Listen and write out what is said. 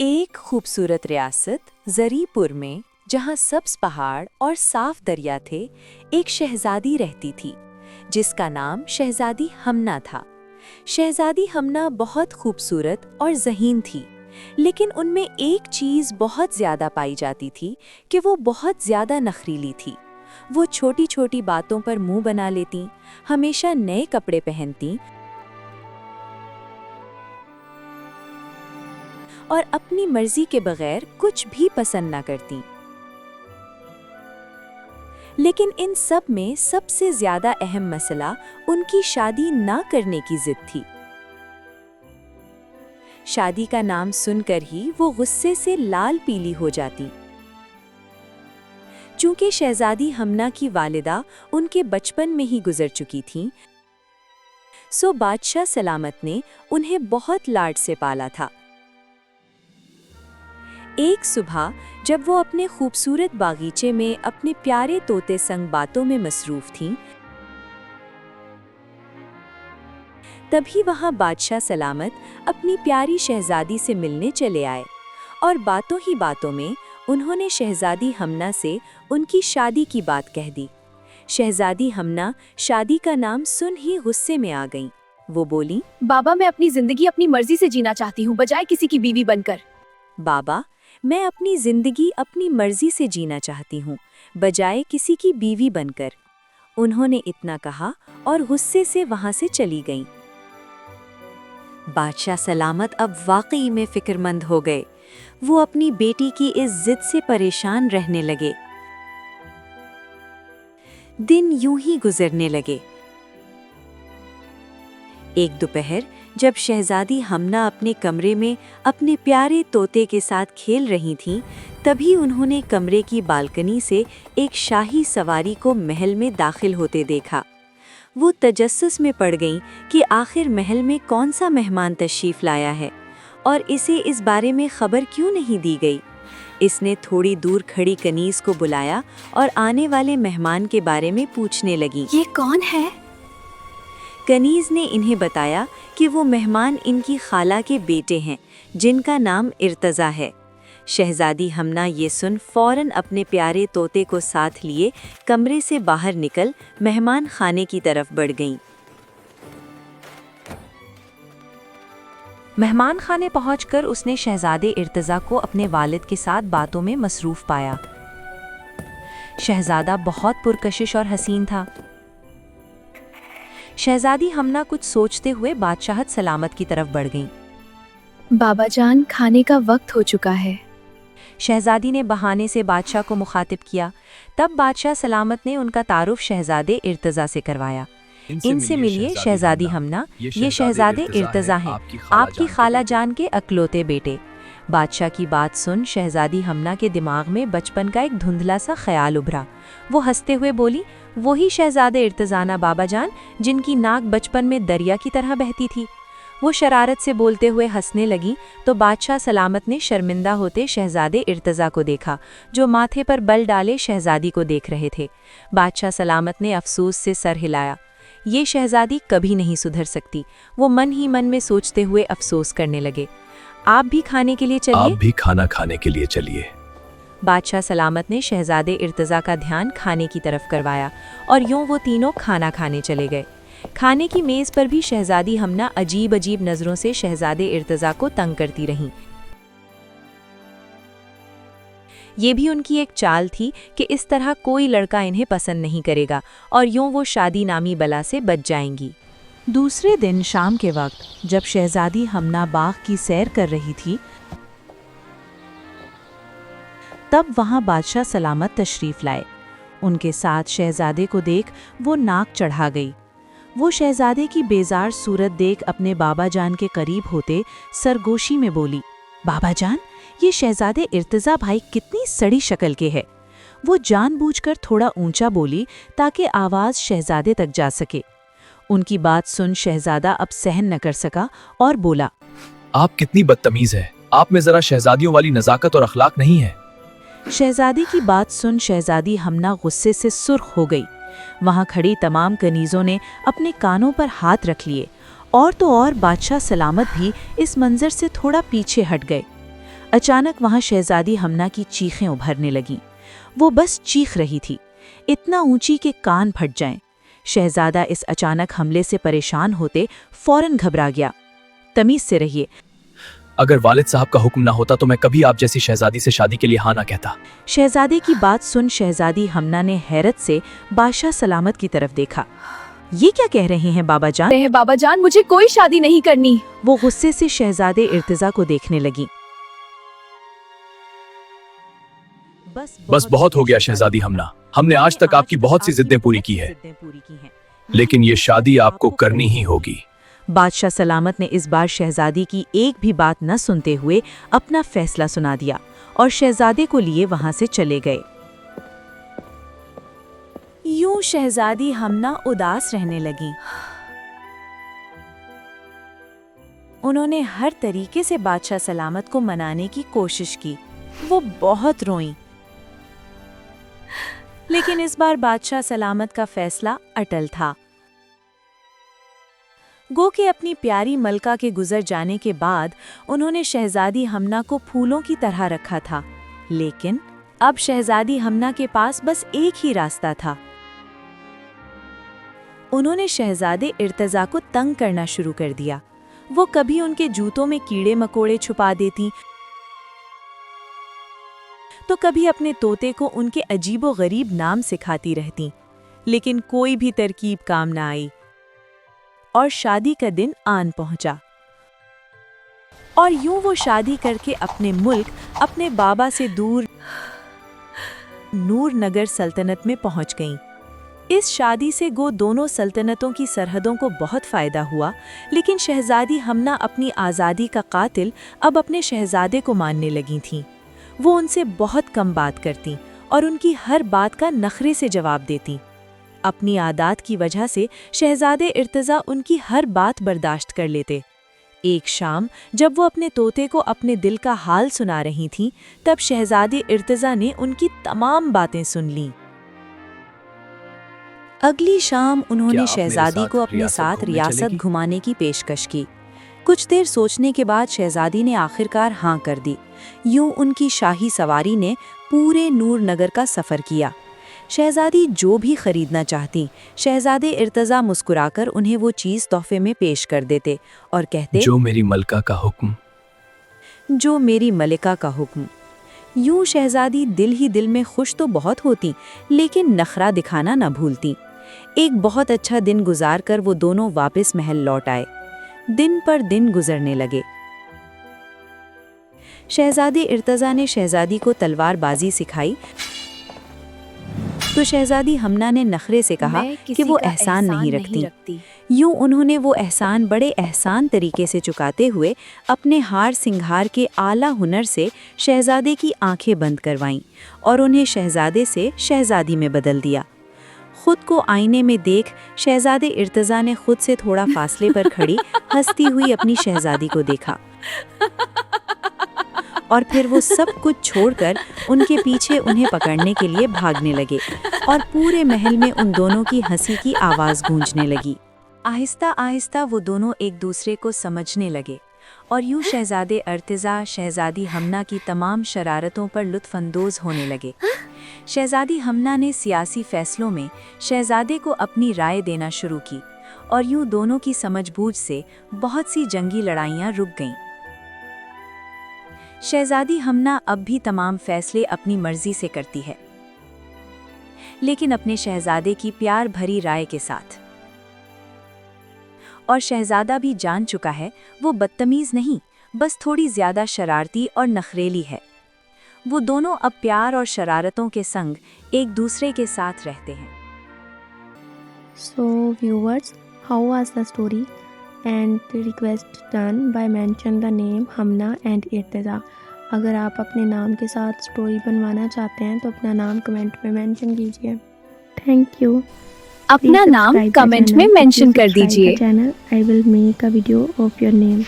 एक खूबसूरत रियासत ज़रीपुर में, जहाँ सब्ज पहाड़ और साफ दरिया थे, एक शहजादी रहती थी जिसका नाम शहजादी हमना था। शहजादी हमना बहुत खूबसूरत और ज़हीन थी, लेकिन उनमें एक चीज़ बहुत ज़्यादा पाई जाती थी कि वो बहुत ज़्यादा नखरीली थी। वो छोटी छोटी बातों पर मुंह बना लेती, हमेशा नए कपड़े पहनती और अपनी मर्जी के बगैर कुछ भी पसंद ना करती। लेकिन इन सब में सबसे ज्यादा अहम मसला उनकी शादी ना करने की जिद थी। शादी का नाम सुनकर ही वो गुस्से से लाल पीली हो जाती। चूंकि शहजादी हमना की वालिदा उनके बचपन में ही गुजर चुकी थीं, सो बादशाह सलामत ने उन्हें बहुत लाड से पाला था। एक सुबह जब वो अपने खूबसूरत बागीचे में अपने प्यारे तोते संग बातों में मसरूफ थीं, तभी वहां बादशाह सलामत अपनी प्यारी शहजादी से मिलने चले आए और बातों ही बातों में उन्होंने शहजादी हमना से उनकी शादी की बात कह दी। शहजादी हमना शादी का नाम सुन ही गुस्से में आ गईं। वो बोली, बाबा, मैं अपनी जिंदगी अपनी मर्जी से जीना चाहती हूँ, बजाय किसी की बीवी बनकर। बाबा, मैं अपनी जिंदगी अपनी मर्जी से जीना चाहती हूँ, बजाय किसी की बीवी बनकर। उन्होंने इतना कहा और गुस्से से वहां से चली गईं। बादशाह सलामत अब वाकई में फिक्रमंद हो गए। वो अपनी बेटी की इस जिद से परेशान रहने लगे। दिन यूं ही गुजरने लगे। एक दोपहर जब शहजादी हमना अपने कमरे में अपने प्यारे तोते के साथ खेल रही थीं, तभी उन्होंने कमरे की बालकनी से एक शाही सवारी को महल में दाखिल होते देखा। वो तजस्सुस में पड़ गईं कि आखिर महल में कौन सा मेहमान तशरीफ लाया है और इसे इस बारे में खबर क्यों नहीं दी गई। इसने थोड़ी दूर खड़ी कनीज को बुलाया और आने वाले मेहमान के बारे में पूछने लगी। ये कौन है? कनीज ने इन्हें बताया कि वो मेहमान इनकी खाला के बेटे हैं, जिनका नाम इर्तज़ा है। शहजादी हमना ये सुन फौरन अपने प्यारे तोते को साथ लिए कमरे से बाहर निकल मेहमान खाने की तरफ बढ़ गईं। मेहमान खाने पहुंचकर उसने शहजादे इर्तज़ा को अपने वालिद के साथ बातों में मसरूफ पाया। शहजादा बहुत पुरकशिश और हसीन था। शहजादी हमना कुछ सोचते हुए बादशाहत सलामत की तरफ बढ़ गईं। बाबा जान, खाने का वक्त हो चुका है। शहजादी ने बहाने से बादशाह को मुखातिब किया। तब बादशाह सलामत ने उनका तारुफ शहजादे इर्तज़ा से करवाया। इनसे मिलिए शहजादी हमना, ये शहजादे इर्तज़ा हैं, आपकी खाला जान के अकलौते बेटे। बादशाह की बात सुन शहजादी हमना के दिमाग में बचपन का एक धुंधला सा ख्याल उभरा। वो हंसते हुए बोली, वही शहजादे इर्तज़ाना बाबा जान, जिनकी नाक बचपन में दरिया की तरह बहती थी। वो शरारत से बोलते हुए हंसने लगी तो बादशाह सलामत ने शर्मिंदा होते शहजादे इर्तज़ा को देखा, जो माथे पर बल डाले शहजादी को देख रहे थे। बादशाह सलामत ने अफसोस से सर हिलाया। ये शहजादी कभी नहीं सुधर सकती। वो मन ही मन में सोचते हुए अफसोस करने लगे। आप भी खाने के लिए चलिए। आप भी खाना खाने के लिए चलिए। बादशाह सलामत ने शहजादे इर्तज़ा का ध्यान खाने की तरफ करवाया और यूं वो तीनों खाना खाने चले गए। खाने की मेज़ पर भी शहजादी हमना अजीब अजीब नज़रों से शहजादे इर्तज़ा को तंग करती रहीं। ये भी उनकी एक चाल थी कि इस तरह कोई लड़का इन्हें पसंद नहीं करेगा और यूं वो शादी नामी बला से बच जाएंगी। दूसरे दिन शाम के वक्त जब शहजादी हमना बाग की सैर कर रही थी, तब वहां बादशाह सलामत तशरीफ लाए। उनके साथ शहजादे को देख वो नाक चढ़ा गई। वो शहजादे की बेजार सूरत देख अपने बाबा जान के करीब होते सरगोशी में बोली, बाबा जान, ये शहजादे इर्तज़ा भाई कितनी सड़ी शक्ल के है। वो जानबूझकर थोड़ा ऊंचा बोली ताकि आवाज शहजादे तक जा सके। उनकी बात सुन शहजादा अब सहन न कर सका और बोला, आप कितनी बदतमीज है। आप में जरा शहजादियों वाली नजाकत और अखलाक नहीं है। शहजादी की बात सुन शहजादी हमना गुस्से से सुर्ख हो गई। वहां खड़ी तमाम कनीजों ने अपने कानों पर हाथ रख लिए और तो और बादशाह सलामत भी इस मंजर से थोड़ा पीछे हट गए। अचानक वहां शहजादी हमना की चीखें उभरने लगीं। वो बस चीख रही थी, इतना ऊंची कि कान फट जाएं। शहजादा इस अचानक हमले से परेशान होते फौरन घबरा गया। तमीज से रहिए। अगर वालिद साहब का हुक्म ना होता तो मैं कभी आप जैसी शहजादी से शादी के लिए हाँ ना कहता। शहजादे की बात सुन शहजादी हमना ने हैरत से बादशाह सलामत की तरफ देखा। ये क्या कह रहे हैं बाबा जान? रहे बाबा जान, मुझे कोई शादी नहीं करनी। वो गुस्से से शहजादे इर्तिजा को देखने लगी। बस बहुत हो गया शहजादी हमना, हमने आज तक आपकी बहुत सी जिद्दें पूरी की है, लेकिन ये शादी आपको करनी ही होगी। बादशाह सलामत ने इस बार शहजादी की एक भी बात न सुनते हुए अपना फैसला सुना दिया और शहजादे को लिए वहां से चले गए। यूं शहजादी हमना उदास रहने लगी। उन्होंने हर तरीके से बादशाह सलामत को मनाने की कोशिश की। वो बहुत रोईं। लेकिन इस बार बादशाह सलामत का फैसला अटल था। गो के अपनी प्यारी मलका के गुजर जाने के बाद उन्होंने शहजादी हमना को फूलों की तरह रखा था, लेकिन अब शहजादी हमना के पास बस एक ही रास्ता था। उन्होंने शहजादे इर्तिजा को तंग करना शुरू कर दिया। वो कभी उनके जूतों में कीड़े मकोड़े छुपा देती, तो कभी अपने तोते को उनके अजीबो गरीब नाम सिखाती रहती, लेकिन कोई भी तरकीब काम न आई और शादी का दिन आन पहुंचा। और यूं वो शादी करके अपने मुल्क, अपने बाबा से दूर नूर नगर सल्तनत में पहुंच गईं। इस शादी से गो दोनों सल्तनतों की सरहदों को बहुत फायदा हुआ, लेकिन शहजादी हमना अपनी आज़ादी का कातिल अब अपने शहजादे को मानने लगी थीं। वो उनसे बहुत कम बात करती और उनकी हर बात का नखरे से जवाब देती। अपनी आदत की वजह से शहजादे इर्तिजा उनकी हर बात बर्दाश्त कर लेते। एक शाम जब वो अपने तोते को अपने दिल का हाल सुना रही थीं, तब शहजादे इर्तिजा ने उनकी तमाम बातें सुन लीं। अगली शाम उन्होंने शहजादी को अपने साथ रियासत घुमाने की पेशकश की। कुछ देर सोचने के बाद शहजादी ने आखिरकार हाँ कर दी। यूं उनकी शाही सवारी ने पूरे नूर नगर का सफ़र किया। शहजादी जो भी खरीदना चाहती, शहजादे इर्तिजा मुस्कुराकर उन्हें वो चीज़ तोहफे में पेश कर देते और कहते, जो मेरी मलका का हुक्म। जो मेरी मलिका का हुक्म। यूं शहजादी दिल ही दिल में खुश तो बहुत होती, लेकिन नखरा दिखाना न भूलती। एक बहुत अच्छा दिन गुजार कर वो दोनों वापस महल लौट आए। दिन पर दिन गुजरने लगे। शहजादी इर्तिजा ने शहजादी को तलवारबाजी सिखाई, तो शहजादी हमना ने नखरे से कहा कि वो एहसान नहीं रखती। यूं उन्होंने वो एहसान बड़े एहसान तरीके से चुकाते हुए अपने हार सिंगार के आला हुनर से शहजादे की आंखें बंद करवाईं और उन्हें शहजादे से शहजादी में बदल दिया। खुद को आईने में देख शहजादे इर्तिजा ने खुद से थोड़ा फासले पर खड़ी हंसती हुई अपनी शहजादी को देखा और फिर वो सब कुछ छोड़कर उनके पीछे उन्हें पकड़ने के लिए भागने लगे और पूरे महल में उन दोनों की हंसी की आवाज़ गूंजने लगी। आहिस्ता आहिस्ता वो दोनों एक दूसरे को समझने लगे और यूं शहजादे इर्तिजा शहजादी हमना की तमाम शरारतों पर लुत्फानंदोज होने लगे। शहजादी हमना ने सियासी फैसलों में शहजादे को अपनी राय देना शुरू की और यूं दोनों की समझबूझ से बहुत सी जंगी लड़ाइयाँ रुक गईं। शहजादी हमना अब भी तमाम फैसले अपनी मर्जी से करती है, लेकिन अपने शहजादे की प्यार भरी राय के साथ। और शहजादा भी जान चुका है वो बदतमीज नहीं, बस थोड़ी ज्यादा शरारती और नखरेली है। वो दोनों अब प्यार और शरारतों के संग एक दूसरे के साथ रहते हैं। So viewers, how was the story? And the request done by mention the name Hamna and इर्तिजा। अगर आप अपने नाम के साथ स्टोरी बनवाना चाहते हैं तो अपना नाम कमेंट में मेंशन कीजिए। Thank you. अपना नाम कमेंट में मेंशन कर दीजिए। Channel, I will make a video of your name.